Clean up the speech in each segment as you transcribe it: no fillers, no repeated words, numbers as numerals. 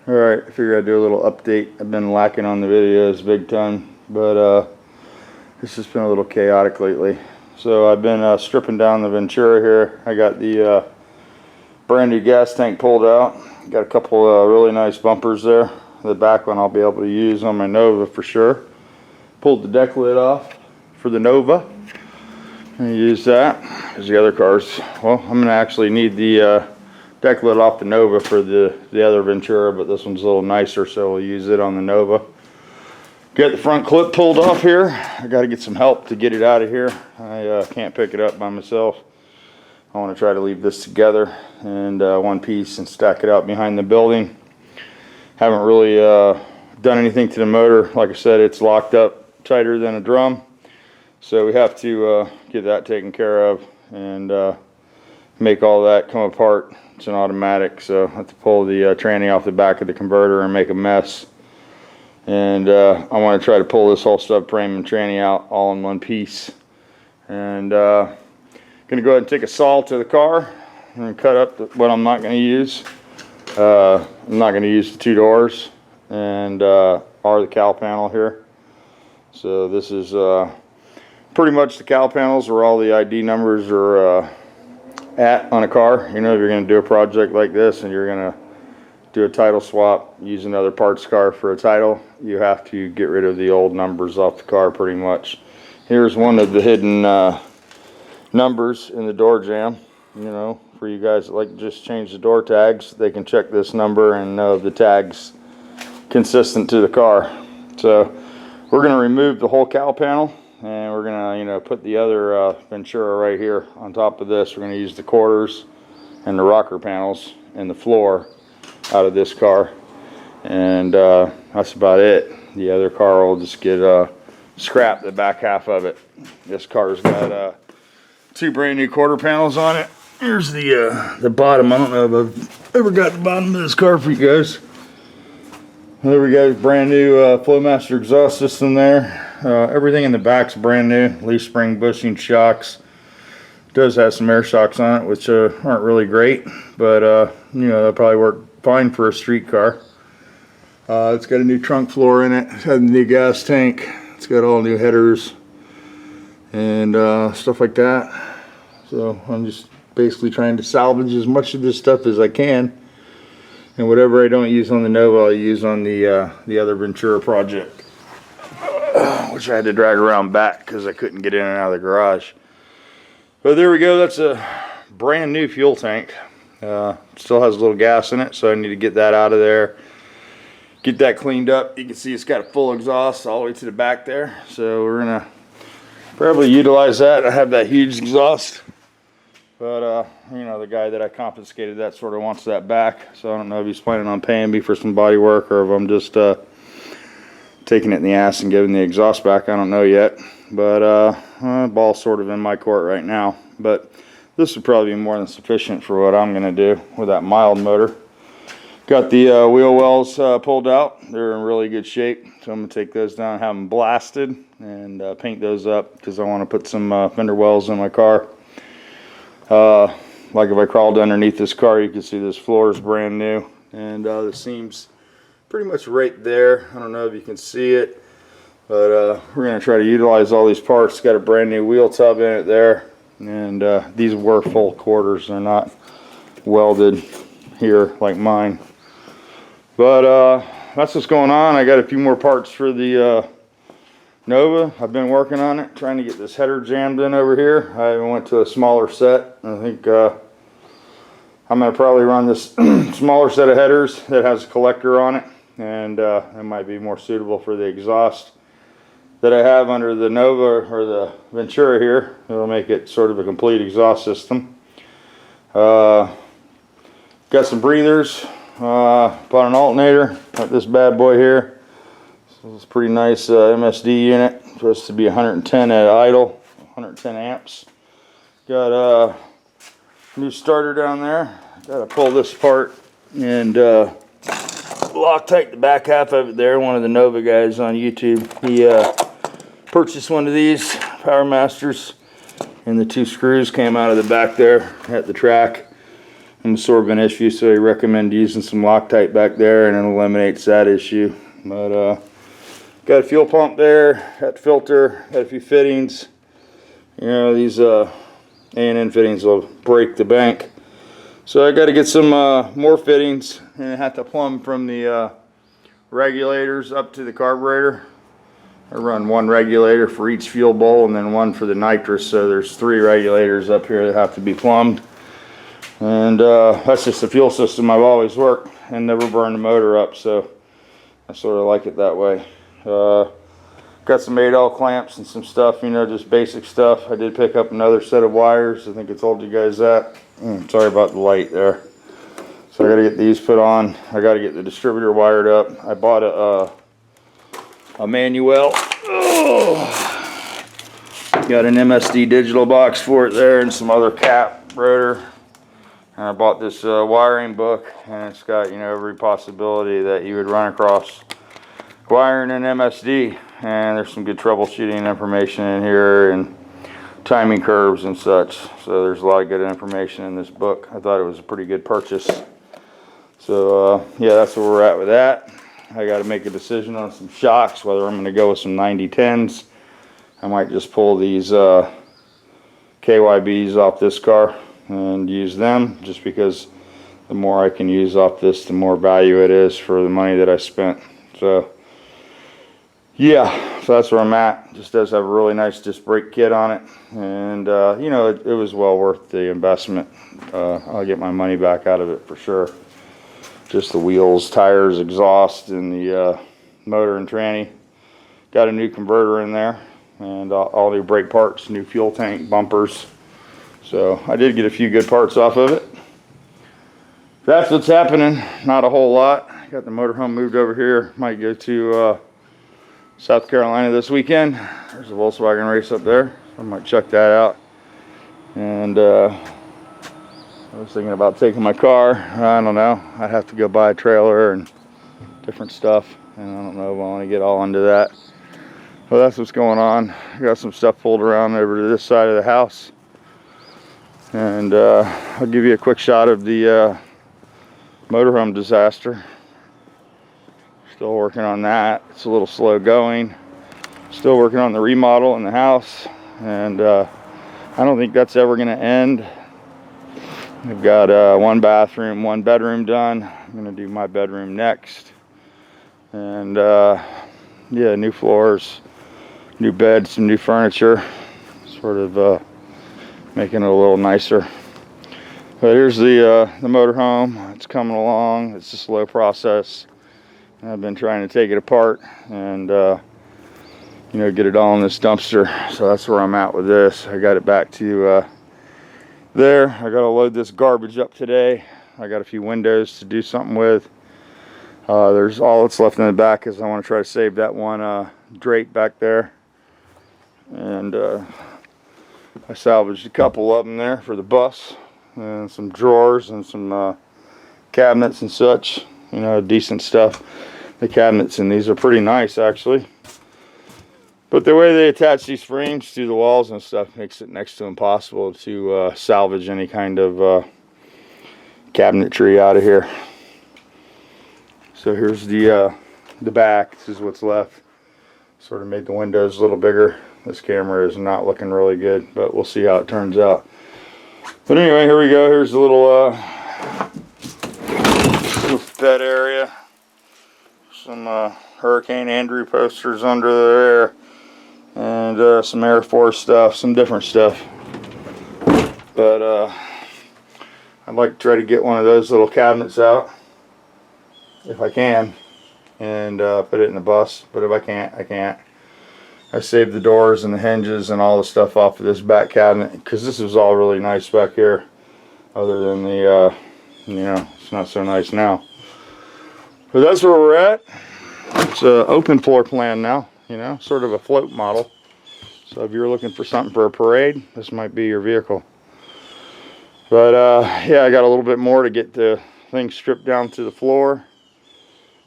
Alright, I figured I'd do a little update. I've been lacking on the videos big time, but it's just been a little chaotic lately. So I've been stripping down the Ventura here. I got the brand new gas tank pulled out. Got a couple really nice bumpers there. The back one I'll be able to use on my Nova for sure. Pulled the deck lid off for the Nova. And use that because the other cars, well, I'm gonna actually need the deck lid off the Nova for the other Ventura, but this one's a little nicer, so we'll use it on the Nova. Got the front clip pulled off here. I got to get some help to get it out of here. I can't pick it up by myself. I want to try to leave this together and one piece and stack it out behind the building. Haven't really done anything to the motor. Like I said, it's locked up tighter than a drum, so we have to get that taken care of and make all that come apart. It's an automatic, so I have to pull the tranny off the back of the converter and make a mess. And I want to try to pull this whole subframe and tranny out all in one piece. And gonna go ahead and take a saw to the car and cut up what I'm not going to use. I'm not going to use the two doors and or the cowl panel here. So this is pretty much the cowl panels where all the ID numbers are at on a car. You know, if you're going to do a project like this and you're going to do a title swap, use another parts car for a title, you have to get rid of the old numbers off the car pretty much. Here's one of the hidden numbers in the door jamb. You know, for you guys that like to just change the door tags, they can check this number and know the tag's consistent to the car. So we're going to remove the whole cowl panel, and we're going to, put the other Ventura right here on top of this. We're going to use the quarters and the rocker panels and the floor out of this car, and that's about it. The other car will just get scrapped, the back half of it. This car's got two brand new quarter panels on it. Here's the bottom. I don't know if I've ever got the bottom of this car for you guys. There we go, brand new Flowmaster exhaust system there. Everything in the back's brand new. Leaf spring bushing, shocks. It does have some air shocks on it, which aren't really great, but they'll probably work fine for a street car. It's got a new trunk floor in it. It's got a new gas tank. It's got all new headers and stuff like that. So I'm just basically trying to salvage as much of this stuff as I can. And whatever I don't use on the Nova, I'll use on the other Ventura project, which I had to drag around back because I couldn't get in and out of the garage. But there we go. That's a brand new fuel tank. Still has a little gas in it, so I need to get that out of there, get that cleaned up. You can see it's got a full exhaust all the way to the back there, so we're gonna probably utilize that. I have that huge exhaust, but the guy that I confiscated that sort of wants that back, so I don't know if he's planning on paying me for some body work or if I'm just taking it in the ass and giving the exhaust back. I don't know yet, but ball's sort of in my court right now. But this would probably be more than sufficient for what I'm going to do with that mild motor. Got the wheel wells pulled out. They're in really good shape, so I'm going to take those down, have them blasted, and paint those up because I want to put some fender wells in my car. Like if I crawled underneath this car, you can see this floor is brand new, and the seam's pretty much right there. I don't know if you can see it, but we're going to try to utilize all these parts. It's got a brand new wheel tub in it there, and these were full quarters. They're not welded here like mine. But that's what's going on. I got a few more parts for the Nova. I've been working on it, trying to get this header jammed in over here. I went to a smaller set. I think I'm going to probably run this smaller set of headers that has a collector on it, and it might be more suitable for the exhaust that I have under the Nova or the Ventura here. It'll make it sort of a complete exhaust system. Got some breathers. Bought an alternator. Got this bad boy here. So it's a pretty nice MSD unit. Supposed to be 110 at idle, 110 amps. Got a new starter down there. Got to pull this apart and Loctite the back half of it there. One of the Nova guys on YouTube, he purchased one of these Power Masters, and the two screws came out of the back there at the track. absorbent issue, so I recommend using some Loctite back there, and it eliminates that issue. But got a fuel pump there, got the filter, got a few fittings. You know, these A&N fittings will break the bank, so I got to get some more fittings, and I have to plumb from the regulators up to the carburetor. I run one regulator for each fuel bowl and then one for the nitrous, so there's 3 regulators up here that have to be plumbed. And that's just the fuel system I've always worked and never burned the motor up, so I sort of like it that way. Got some 8L clamps and some stuff, you know, just basic stuff. I did pick up another set of wires. I think I told you guys that. Sorry about the light there. So I got to get these put on. I got to get the distributor wired up. I bought a manual. Oh. Got an MSD digital box for it there and some other cap rotor. And I bought this wiring book, and it's got, you know, every possibility that you would run across wiring an MSD. And there's some good troubleshooting information in here and timing curves and such. So there's a lot of good information in this book. I thought it was a pretty good purchase. So yeah, that's where we're at with that. I got to make a decision on some shocks, whether I'm going to go with some 9010s. I might just pull these KYBs off this car and use them, just because the more I can use off this, the more value it is for the money that I spent. So yeah, so that's where I'm at. Just does have a really nice disc brake kit on it, and you know, it was well worth the investment. I'll get my money back out of it for sure. Just the wheels, tires, exhaust, and the motor and tranny. Got a new converter in there, and all new brake parts, new fuel tank, bumpers. So I did get a few good parts off of it. That's what's happening. Not a whole lot. Got the motorhome moved over here. Might go to South Carolina this weekend. There's a Volkswagen race up there. I might check that out. And I was thinking about taking my car. I don't know. I'd have to go buy a trailer and different stuff. And I don't know if I want to get all into that. Well, that's what's going on. I got some stuff pulled around over to this side of the house. And I'll give you a quick shot of the motorhome disaster. Still working on that. It's a little slow going. Still working on the remodel in the house, and I don't think that's ever going to end. I've got one bathroom, one bedroom done. I'm going to do my bedroom next, and yeah, new floors, new beds, some new furniture, sort of making it a little nicer. But here's the motorhome. It's coming along. It's a slow process. I've been trying to take it apart and you know, get it all in this dumpster. So that's where I'm at with this. I got it back to there. I got to load this garbage up today. I got a few windows to do something with. There's all that's left in the back is I want to try to save that one drake back there. And I salvaged a couple of them there for the bus, and some drawers and some cabinets and such. You know, decent stuff. The cabinets in these are pretty nice, actually. But the way they attach these frames to the walls and stuff makes it next to impossible to salvage any kind of cabinetry out of here. So here's the back. This is what's left. Sort of made the windows a little bigger. This camera is not looking really good, but we'll see how it turns out. But anyway, here we go. Here's a little bed area. Some Hurricane Andrew posters under there, and some Air Force stuff, some different stuff. But I'd like to try to get one of those little cabinets out if I can, and put it in the bus. But if I can't, I can't. I saved the doors and the hinges and all the stuff off of this back cabinet, because this is all really nice back here, other than the you know, it's not so nice now. But that's where we're at. It's an open floor plan now, you know, sort of a float model. So if you're looking for something for a parade, this might be your vehicle. But yeah, I got a little bit more to get the thing stripped down to the floor.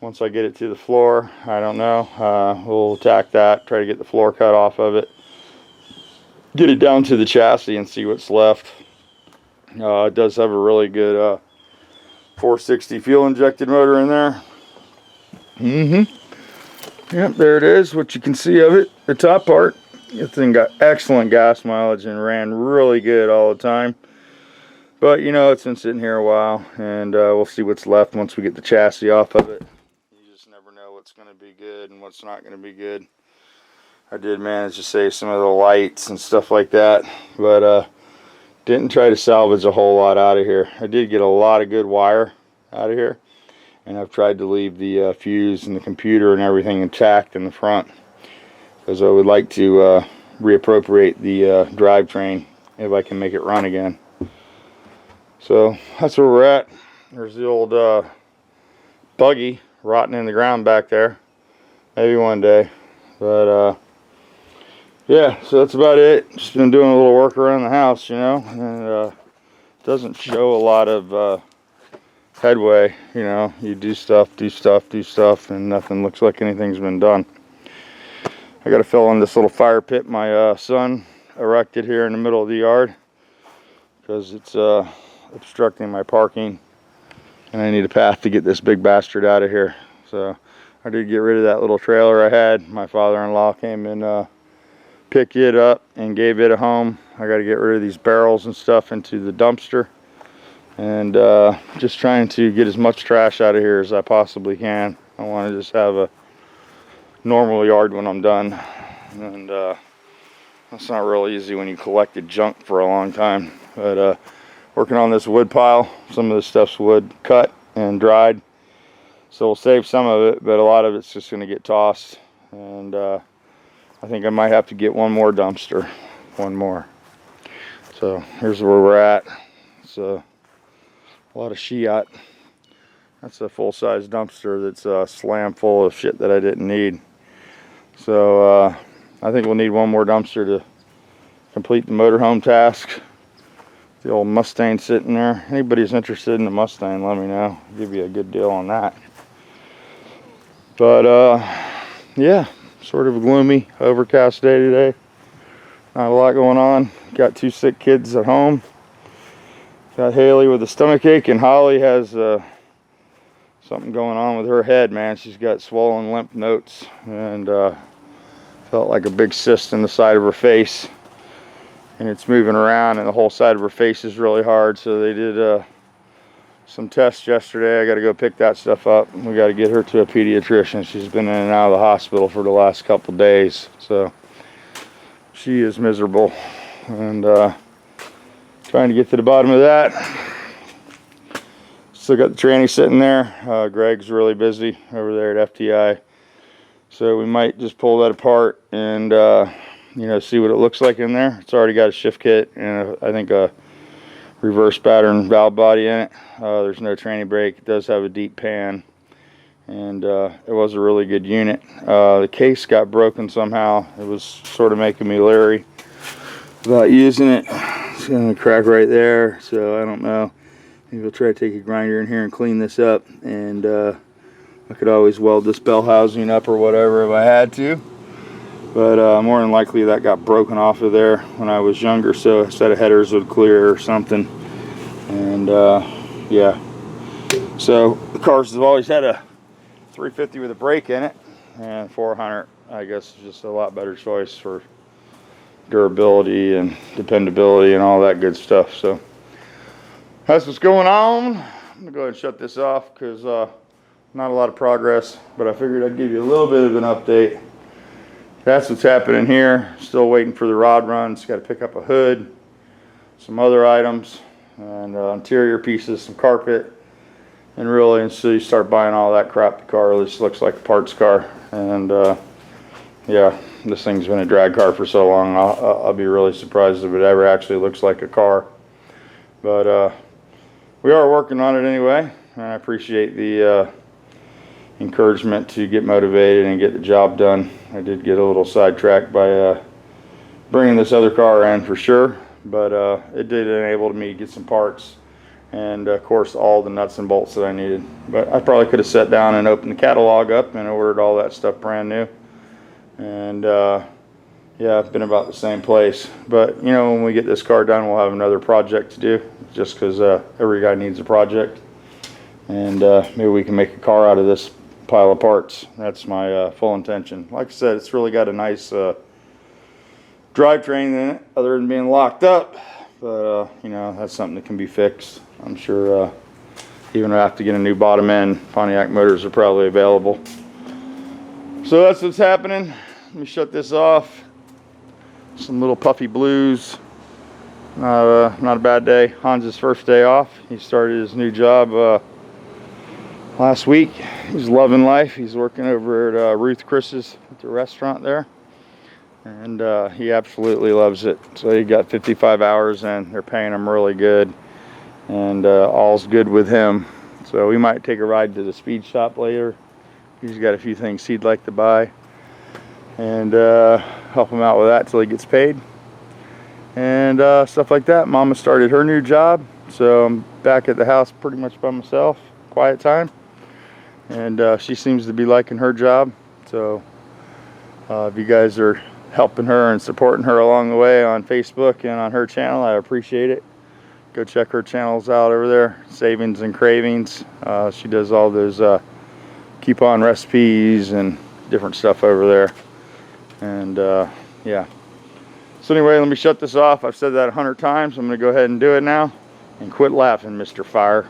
Once I get it to the floor, I don't know, we'll attack that, try to get the floor cut off of it, get it down to the chassis and see what's left. It does have a really good 460 fuel injected motor in there. Yep, there it is, what you can see of it, the top part. This thing got excellent gas mileage and ran really good all the time. But you know, it's been sitting here a while, and we'll see what's left once we get the chassis off of it. You just never know what's going to be good and what's not going to be good. I did manage to save some of the lights and stuff like that, but didn't try to salvage a whole lot out of here. I did get a lot of good wire out of here, and I've tried to leave the fuse and the computer and everything intact in the front, because I would like to reappropriate the drivetrain if I can make it run again. So that's where we're at. There's the old buggy rotting in the ground back there. Maybe one day. But yeah, so that's about it. Just been doing a little work around the house, you know, and doesn't show a lot of headway. You know, you do stuff, and nothing looks like anything's been done. I got to fill in this little fire pit my son erected here in the middle of the yard, because it's obstructing my parking, and I need a path to get this big bastard out of here. So I did get rid of that little trailer I had. My father-in-law came and picked it up and gave it a home. I got to get rid of these barrels and stuff into the dumpster, and just trying to get as much trash out of here as I possibly can. I want to just have a normal yard when I'm done, and that's not real easy when you collected junk for a long time. But working on this wood pile. Some of the stuff's wood cut and dried, so we'll save some of it, but a lot of it's just going to get tossed. And I think I might have to get one more dumpster, one more. So here's where we're at. It's a lot of Shiat. That's a full-size dumpster that's slammed full of shit that I didn't need. So I think we'll need one more dumpster to complete the motorhome task. The old Mustang sitting there. Anybody's interested in the Mustang, let me know. I'll give you a good deal on that. But yeah, sort of a gloomy, overcast day today. Not a lot going on. Got 2 sick kids at home. Got Haley with a stomach ache, and Holly has something going on with her head, man. She's got swollen lymph nodes, and felt like a big cyst in the side of her face. And it's moving around, and the whole side of her face is really hard. So they did some tests yesterday. I got to go pick that stuff up. We got to get her to a pediatrician. She's been in and out of the hospital for the last couple days, so she is miserable, and trying to get to the bottom of that. Still got the tranny sitting there. Greg's really busy over there at FTI, so we might just pull that apart and you know, see what it looks like in there. It's already got a shift kit and I think a reverse pattern valve body in it. There's no tranny brake. It does have a deep pan, and it was a really good unit. The case got broken somehow. It was sort of making me leery about using it. It's gonna crack right there, so I don't know. Maybe I'll try to take a grinder in here and clean this up, and I could always weld this bell housing up or whatever if I had to. But more than likely that got broken off of there when I was younger, so a set of headers would clear or something. And yeah, so the cars have always had a 350 with a brake in it, and 400 I guess is just a lot better choice for durability and dependability and all that good stuff. So that's what's going on. I'm gonna go ahead and shut this off because not a lot of progress, but I figured I'd give you a little bit of an update. That's what's happening here. Still waiting for the rod runs. Got to pick up a hood, some other items, and interior pieces, some carpet, and really until you start buying all that crap, the car just looks like a parts car. And yeah, this thing's been a drag car for so long. I'll be really surprised if it ever actually looks like a car. But we are working on it anyway, and I appreciate the encouragement to get motivated and get the job done. I did get a little sidetracked by bringing this other car in for sure, but it did enable me to get some parts and of course all the nuts and bolts that I needed. But I probably could have sat down and opened the catalog up and ordered all that stuff brand new, and yeah, I've been about the same place. But you know, when we get this car done, we'll have another project to do, just because every guy needs a project, and maybe we can make a car out of this pile of parts. That's my full intention. Like I said, it's really got a nice drivetrain in it, other than being locked up, but you know, that's something that can be fixed. I'm sure even if I have to get a new bottom end, Pontiac motors are probably available. So that's what's happening. Let me shut this off. Some little puffy blues. Not a bad day. Hans's first day off. He started his new job last week. He's loving life. He's working over at Ruth Chris's at the restaurant there, and he absolutely loves it. So he got 55 hours and they're paying him really good, and all's good with him. So we might take a ride to the speed shop later. He's got a few things he'd like to buy, and help him out with that till he gets paid, and stuff like that. Mama started her new job, so I'm back at the house pretty much by myself. Quiet time, and she seems to be liking her job. So if you guys are helping her and supporting her along the way on Facebook and on her channel, I appreciate it. Go check her channels out over there, Savings and Cravings. She does all those coupon recipes and different stuff over there, and yeah. So anyway, let me shut this off. I've said that 100 times. I'm going to go ahead and do it now, and quit laughing, Mr. Fire.